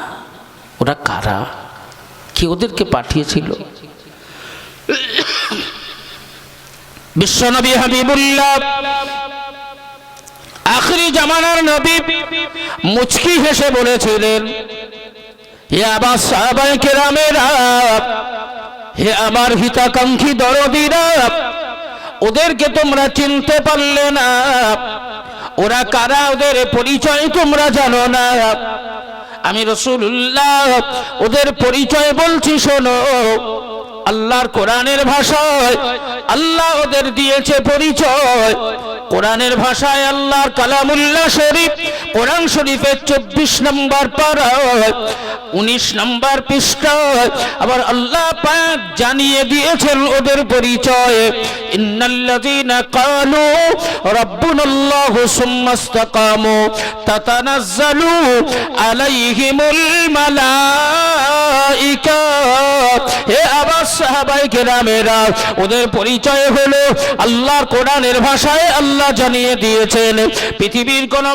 ওরা কারা, কি ওদেরকে পাঠিয়েছিল? বিশ্বনবী হাবিবুল্লাহ আখিরি জামানার নবী মুচকি হেসে বলেছিলেন, হে আবার সাহাবায়ে কেরামেরা, হে আমার হিতাকাঙ্ক্ষী দরদীরা, ওদেরকে তোমরা চিনতে পারলে না, ওরা কারা, ওদের পরিচয় তোমরা জানো না। আমি রাসূলুল্লাহ ওদের পরিচয় বলছি, শোনো। আল্লাহর কোরআনের ভাষায় আল্লাহ ওদের দিয়েছে পরিচয়। কোরআনের ভাষায় আল্লাহর কালামুল্লাহ শরীফ, কোরআন শরীফের 24 নম্বর পারায় 19 নম্বর পৃষ্ঠায় আবার আল্লাহ পাক জানিয়ে দিয়েছেন ওদের পরিচয়। ইন্নাল্লাযীনা ক্বালু রাব্বুনাল্লাহু সুম্মা ইসতাকামু তাতানাজ্জালু আলাইহিমুল মালাইকা। হে আবার সাহাবায়ে কেরামেরা, ওদের পরিচয় হলো আল্লাহর কোরআনের ভাষায় আল্লাহ জানিয়ে দিয়েছেন, পৃথিবীর কোন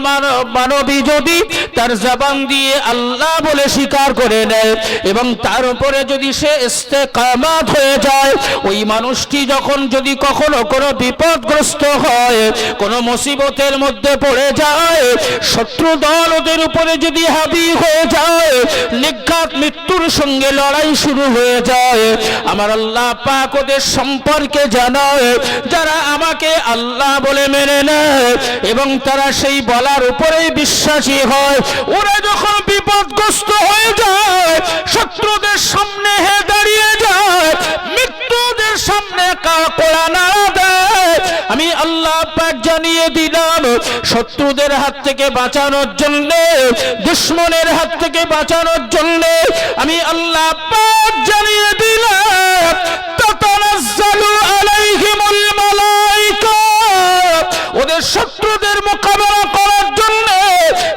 মানবী যদি তার জবান দিয়ে আল্লাহ বলে স্বীকার করে নেয় এবং তার উপরে যদি সে ইস্তেকামাত হয়ে যায়, ওই মানুষটি যখন যদি কখনো কোনো বিপদগ্রস্ত হয়, কোনো মুসিবতের মধ্যে পড়ে যায়, শত্রু দল ওদের উপরে যদি হাবি হয়ে যায়, নিঘাত মৃত্যুর সঙ্গে লড়াই শুরু হয়ে যায়, আমার আল্লাহ পাক ওদের সম্পর্কে জানায়, যারা আমাকে আল্লাহ বলে মেনে নেয় এবং তারা সেই বলার উপরেই বিশ্বাসী হয়, ওরা যখন বিপদগ্রস্ত হয়ে যায়, শত্রুদের সামনে দাঁড়িয়ে সামনে কোরআন দেয়, আমি আল্লাহ পাক জানিয়ে দিলাম শত্রুদের হাত থেকে বাঁচানোর জন্য, দুশমনের হাত থেকে বাঁচানোর জন্য আমি আল্লাহ পাক জানিয়ে দিলাম তাতানাজ্জালু আলাইহিমুল মালাইকা, ওদের শত্রুদের মোকাবেলা করার জন্য,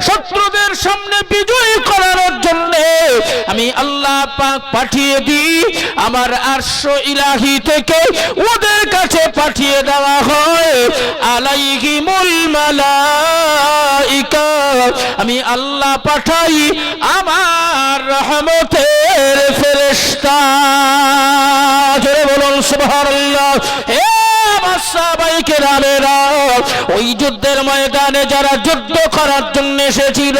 শত্রুদের সামনে বিজয়ী করার জন্য আমি আল্লাহ পাক পাঠিয়ে দিই আমার আরশ ইলাহি থেকে ওদের কাছে পাঠিয়ে দেওয়া হয় আলাইহিমুল মালাইকা, আমি আল্লাহ পাঠাই আমার রহমতের ফেরেশতা। জোরে বলুন সুবহানাল্লাহ। ওই যুদ্ধের ময়দানে যারা যুদ্ধ করার জন্য এসেছিল,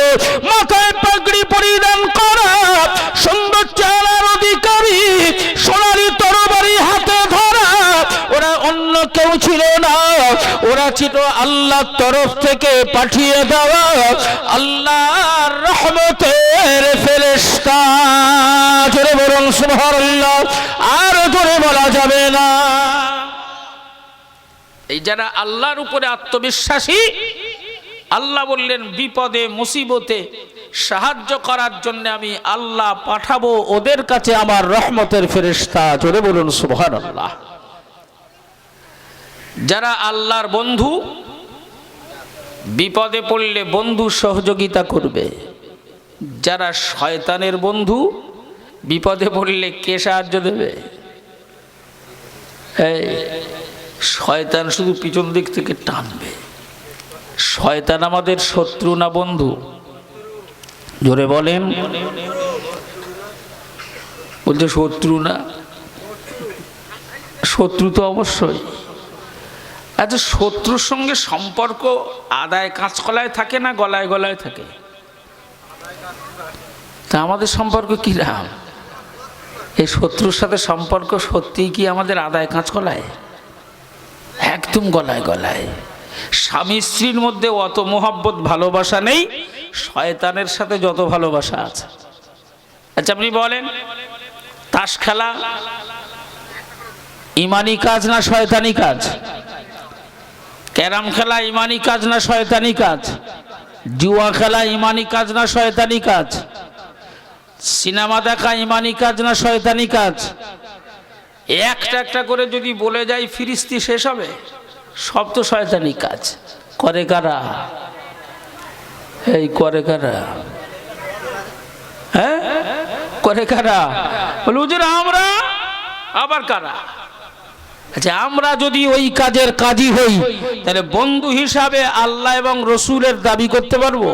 মাথায় পাগড়ি পরিধান করা, সুন্দর চেহারার অধিকারী, সোনালী তরবারি হাতে ধরা, ওরা অন্য কেউ ছিল না, ওরা ছিল আল্লাহর তরফ থেকে পাঠিয়ে দেওয়া আল্লাহর রহমতের ফেরেশতা। জোরে বলুন সুবহানাল্লাহ। আর জোরে বলা যাবে না। এই যারা আল্লাহর উপরে আত্মবিশ্বাসী, আল্লাহ বললেন বিপদে মুসিবতে সাহায্য করার জন্য আমি আল্লাহ পাঠাবো ওদের কাছে আমার রহমতের ফেরেশতা। জোরে বলুন সুবহানাল্লাহ। যারা আল্লাহর বন্ধু, বিপদে পড়লে বন্ধু সহযোগিতা করবে। যারা শয়তানের বন্ধু, বিপদে পড়লে কে সাহায্য দেবে? শয়তান শুধু পিছন দিক থেকে টানবে। শয়তান আমাদের শত্রু না বন্ধু? জোরে বলেন। বলছে শত্রু না, শত্রু তো অবশ্যই। আচ্ছা, শত্রুর সঙ্গে সম্পর্ক আদায় কাঁচকলায় থাকে না গলায় গলায় থাকে? তা আমাদের সম্পর্ক কি রাম? এই শত্রুর সাথে সম্পর্ক সত্যিই কি আমাদের আদায় কাঁচকলায়? একদম গলায় গলায়। স্বামী স্ত্রীর মধ্যে অত মোহাব্বত ভালোবাসা নেই শয়তানের সাথে যত ভালোবাসা আছে। আচ্ছা আপনি বলেন, তাস খেলা ইমানি কাজ না শয়তানি কাজ? ক্যারাম খেলা ইমানি কাজ না শয়তানি কাজ? জুয়া খেলা ইমানি কাজ না শয়তানি কাজ? সিনেমা দেখা ইমানি কাজ না শয়তানি কাজ? একটা একটা করে যদি বলে যাই ফিরিস্তি শেষ হবে? সব তো শয়তানি কাজ। করে কারা? এই করে কারা? হ্যাঁ করে কারা? বলে হুজুর আমরা। আবার কারা? আচ্ছা, আমরা যদি ওই কাজের কাজী হই তাহলে বন্ধু হিসাবে আল্লাহ এবং রসুলের দাবি করতে পারবো?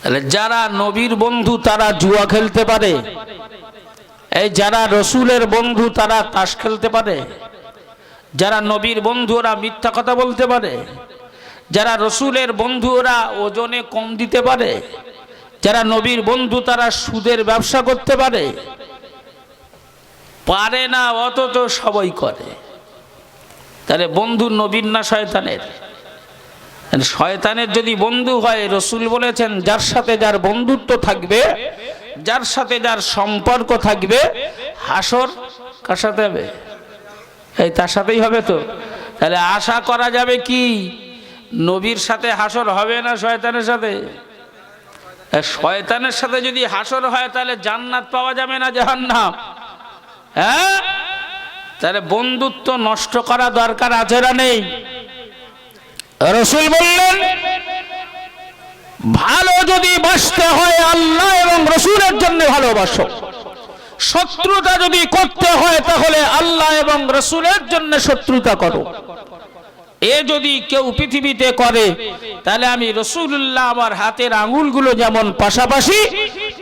তাহলে যারা নবীর বন্ধু তারা জুয়া খেলতে পারে, এই যারা রসুলের বন্ধু তারা তাস খেলতে পারে, যারা নবীর বন্ধু ওরা মিথ্যা কথা বলতে পারে, যারা রসুলের বন্ধু ওরা ওজনে কম দিতে পারে, যারা নবীর বন্ধু তারা সুদের ব্যবসা করতে পারে? পারে না, অথচ সবাই করে। তাহলে বন্ধু নবীর না শয়তানের? শয়তানের যদি বন্ধু হয়, রসুল বলেছেন যার সাথে যার বন্ধুত্ব থাকবে, যার সাথে যার সম্পর্ক থাকবে, হাসর কার সাথে হবে? এই তার সাথেই হবে। তো তাহলে আশা করা যাবে কি নবীর সাথে হাসর হবে না শয়তানের সাথে? শয়তানের সাথে যদি হাসর হয় তাহলে জান্নাত পাওয়া যাবে না জাহান্নাম? হ্যাঁ, তাহলে বন্ধুত্ব নষ্ট করা দরকার আছে না নেই? রাসূল বললেন ভালো যদি বাসতে হয় আল্লাহ এবং রাসূলের জন্য ভালোবাসো, শত্রুতা যদি করতে হয় তাহলে আল্লাহ এবং রাসূলের জন্য শত্রুতা করো। এ যদি কেউ পৃথিবীতে করে তাহলে আমি রাসূলুল্লাহ আমার হাতের আঙ্গুলগুলো যেমন পাশাপাশি,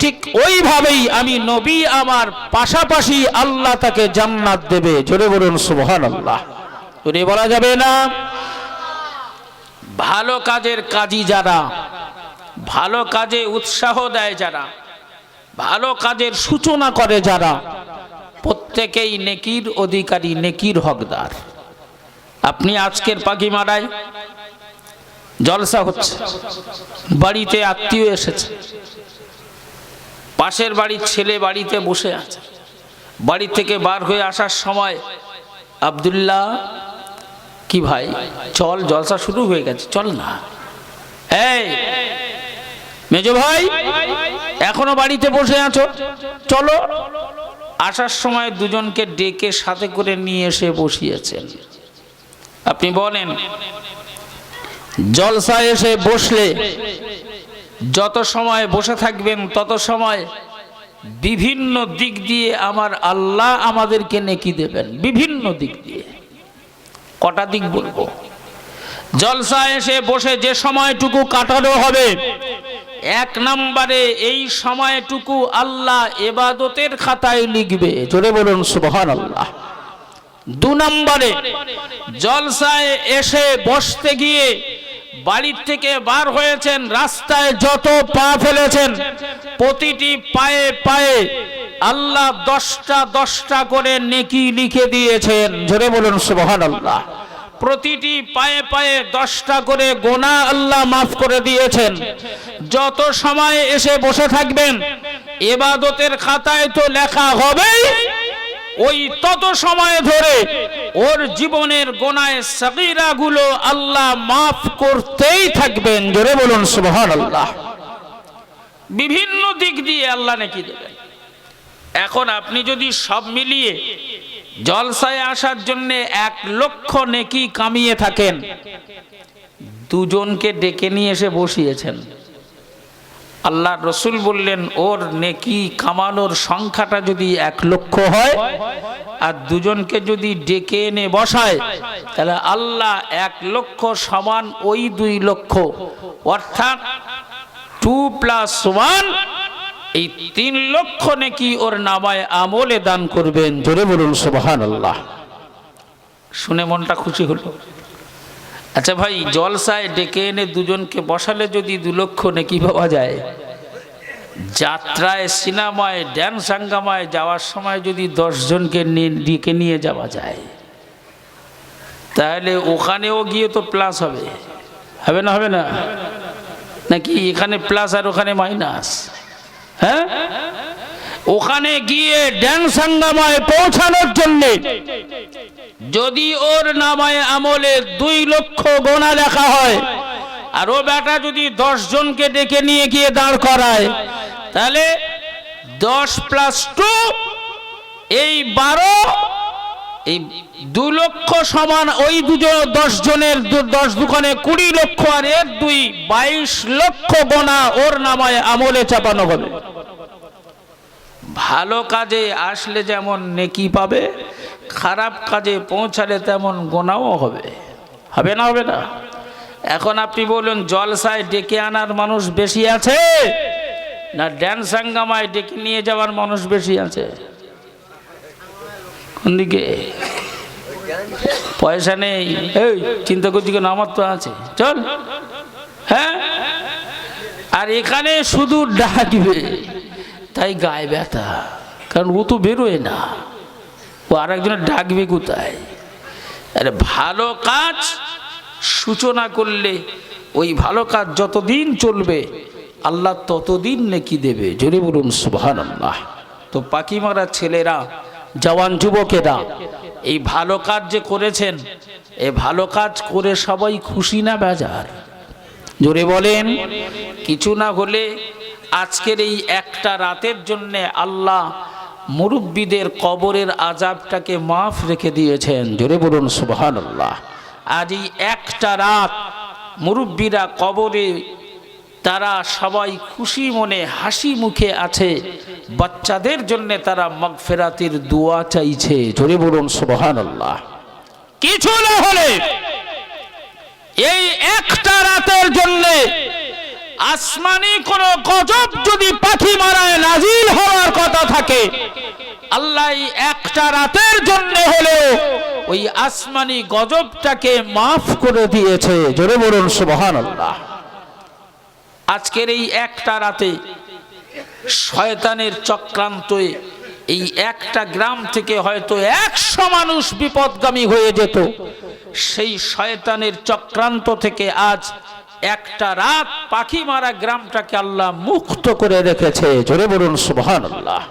ঠিক ওইভাবেই আমি নবী আমার পাশাপাশি, আল্লাহ তাকে জান্নাত দেবে। জোরে বলুন সুবহানাল্লাহ। জোরে বলা যাবে না? ভালো কাজের কাজী যারা, ভালো কাজে উৎসাহ দেয় যারা, ভালো কাজের সূচনা করে যারা, প্রত্যেকেই নেকির অধিকারী, নেকির হকদার। আপনি আজকের পাখিমারায় জলসা হচ্ছে, বাড়িতে আত্মীয় এসেছে, পাশের বাড়ির ছেলে বাড়িতে বসে আছে, বাড়ি থেকে বার হয়ে আসার সময় আব্দুল্লাহ, কি ভাই চল, জলসা শুরু হয়ে গেছে, চল না। এই মেজো ভাই, এখনো বাড়িতে বসে আছো, চলো। আসার সময় দুজনকে ডেকে সাথে করে নিয়ে এসে বসিয়েছেন। আপনি বলেন, জলসায় এসে বসলে যত সময় বসে থাকবেন তত সময় বিভিন্ন দিক দিয়ে আমার আল্লাহ আমাদেরকে নেকি দেবেন, বিভিন্ন দিক দিয়ে। কটা দিক বলবো? জলসায় এসে বসে যে সময়টুকু কাটানো হবে, এক নম্বরে এই সময়টুকু আল্লাহ ইবাদতের খাতায় লিখবে, জোরে বলুন সুবহানাল্লাহ। 2 নম্বরে জলসায় এসে বসতে গিয়ে বাড়ির থেকে বার হয়েছেন, রাস্তায় যত পা ফেলেছেন প্রতিটি পায়ে পায়ে আল্লাহ 10টা করে নেকি লিখে দিয়েছেন, জোরে বলুন সুবহানাল্লাহ। প্রতিটি পায়ে পায়ে 10টা করে গুনাহ আল্লাহ মাফ করে দিয়েছেন। যত সময় এসে বসে থাকবেন ইবাদতের খাতায় তো লেখা হবেই, ওই তত সময় ধরে ওর জীবনের গুনাহ সগীরা গুলো আল্লাহ মাফ করতেই থাকবেন, জোরে বলুন সুবহানাল্লাহ। বিভিন্ন দিক দিয়ে আল্লাহ নেকি দেবেন। এখন আপনি যদি সব মিলিয়ে জলসায় আসার জন্য 1 লক্ষ নেকি কামিয়ে থাকেন, দুজনকে ডেকে নিয়ে এসে বসিয়েছেন, আল্লাহ রসুল বললেন ওর নেকি কামানোর সংখ্যাটা যদি 1 লক্ষ হয় আর দুজনকে যদি ডেকে এনে বসায়, তাহলে আল্লাহ 1 লক্ষ সমান ওই 2 লক্ষ, অর্থাৎ 2 + 1 এই 3 লক্ষ নেকি ওর নামায় আমলে দান করবেন, জোরে বলুন সুবহানাল্লাহ। শুনে মনটা খুশি হলো। আচ্ছা ভাই, জলসায় ডেকে এনে দুজনকে বসালে যদি 2 লক্ষ নেকি পাওয়া যায়, যাত্রায় সিনেমায় ড্যান্স হাঙ্গামায় যাওয়ার সময় যদি 10 জনকে ডেকে নিয়ে যাওয়া যায়, তাহলে ওখানেও গিয়ে তো প্লাস হবে, হবে না? হবে না নাকি? এখানে প্লাস আর ওখানে মাইনাস। হ্যাঁ, ওখানে গিয়ে ড্যান্স হাঙ্গামায় পৌঁছানোর জন্য যদি ওর নামায় আমলে 2 লক্ষ গোনা লেখা হয়, আর ও বেটা যদি 10 জনকে ডেকে নিয়ে গিয়ে দাঁড় করায়, তাহলে 10 + 2 এই 12, এই 2 লক্ষ সমান ওই 10 জনের 10 দুখানে 20 লক্ষ, আর এর 2 22 লক্ষ গোনা ওর নামায় আমলে চাপানো হবে। ভালো কাজে আসলে যেমন নেকি পাবে, খারাপ কাজে পৌঁছালে তেমন গোনাও হবে, হবে না? হবে না? এখন আপনি বলুন, জলসায় ডেকে আনার মানুষ বেশি আছে না ড্যান্স হাঙ্গামায় ডেকে নিয়ে যাওয়ার মানুষ বেশি আছে? কোন দিকে? পয়সা নেই, এই চিন্তা করছি কেন, আমার তো আছে, চল। হ্যাঁ, আর এখানে শুধু ডাকবে, তাই গায়ে ব্যথা, কারণ ও তো বেরোয় না, ও আরেকজনের ডাকবে কোথায়? আরে ভালো কাজ সূচনা করলে ওই ভালো কাজ যতদিন চলবে আল্লাহ ততদিন নেকি দেবে, জোরে বলুন সুবহানাল্লাহ। তো পাখি মারা ছেলেরা, জওয়ান যুবকেরা, এই ভালো কাজ যে করেছেন, এই ভালো কাজ করে সবাই খুশি না বেজার? জোরে বলেন। কিছু না হলে আজকের এই একটা রাতের জন্য আল্লাহ মুরব্বীদের কবরের আযাবটাকে মাফ রেখে দিয়েছেন, জোরে বলুন সুবহানাল্লাহ। আজ এই একটা রাত মুরব্বীরা কবরে, তারা সবাই খুশি মনে হাসি মুখে আছে, বাচ্চাদের জন্য তারা মাগফিরাতের দোয়া চাইছে, জোরে বলুন সুবহানাল্লাহ। কিছু না হলে এই একটা রাতের জন্য আসমানি কোন গজব যদি পাখি মারায় নাজিল হওয়ার কথা থাকে, আল্লাহ একটা রাতের জন্য হলেও ওই আসমানি গজবটাকে মাফ করে দিয়েছে, জোরে বলুন সুবহানাল্লাহ। আজকের এই একটা রাতে শয়তানের চক্রান্তে এই একটা গ্রাম থেকে হয়তো 100 মানুষ বিপদগামী হয়ে যেত। সেই শয়তানের চক্রান্ত থেকে আজ একটা রাত পাখি মারা গ্রামটাকে আল্লাহ মুক্ত করে রেখেছে, জোরে বলুন সুবহানাল্লাহ।